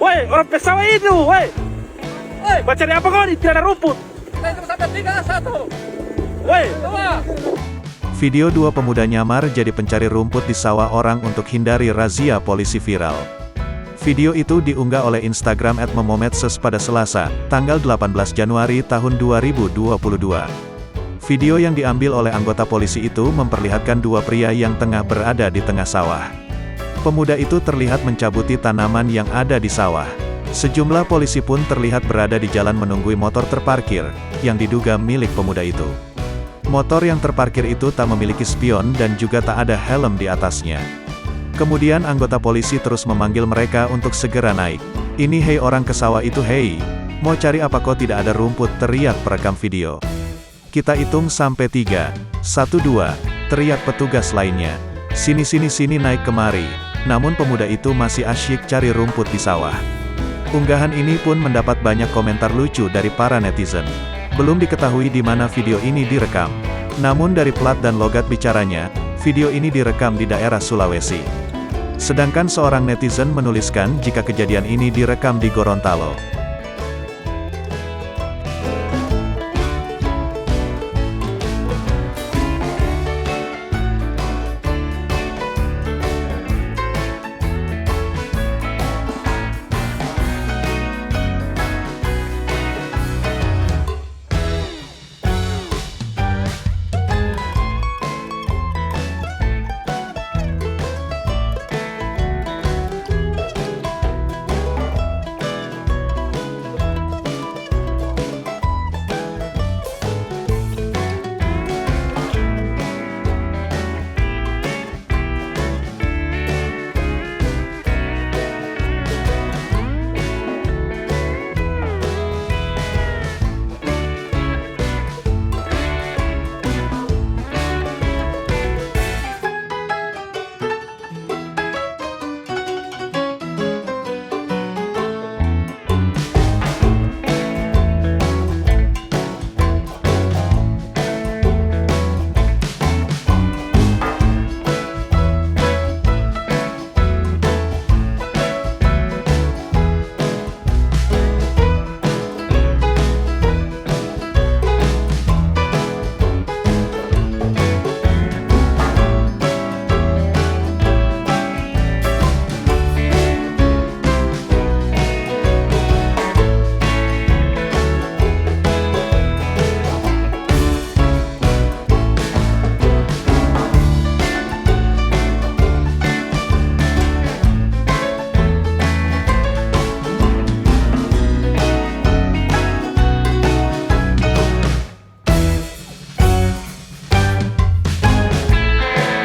Woi, orang pesawat itu, woi. Mau cari apa kau? Tidak ada rumput. Woi, Video dua pemuda nyamar jadi pencari rumput di sawah orang untuk hindari razia polisi viral. Video itu diunggah oleh Instagram @memomedsos pada Selasa, tanggal 18 Januari tahun 2022. Video yang diambil oleh anggota polisi itu memperlihatkan dua pria yang tengah berada di tengah sawah. Pemuda itu terlihat mencabuti tanaman yang ada di sawah. Sejumlah polisi pun terlihat berada di jalan menunggui motor terparkir, yang diduga milik pemuda itu. Motor yang terparkir itu tak memiliki spion dan juga tak ada helm di atasnya. Kemudian anggota polisi terus memanggil mereka untuk segera naik. "Ini hei orang ke sawah itu hei. Mau cari apa kok tidak ada rumput?" teriak perekam video. "Kita hitung sampai 3. 1 2, teriak petugas lainnya. "Sini sini sini naik kemari." Namun pemuda itu masih asyik cari rumput di sawah. Unggahan ini pun mendapat banyak komentar lucu dari para netizen. Belum diketahui di mana video ini direkam. Namun dari plat dan logat bicaranya, video ini direkam di daerah Sulawesi. Sedangkan seorang netizen menuliskan jika kejadian ini direkam di Gorontalo.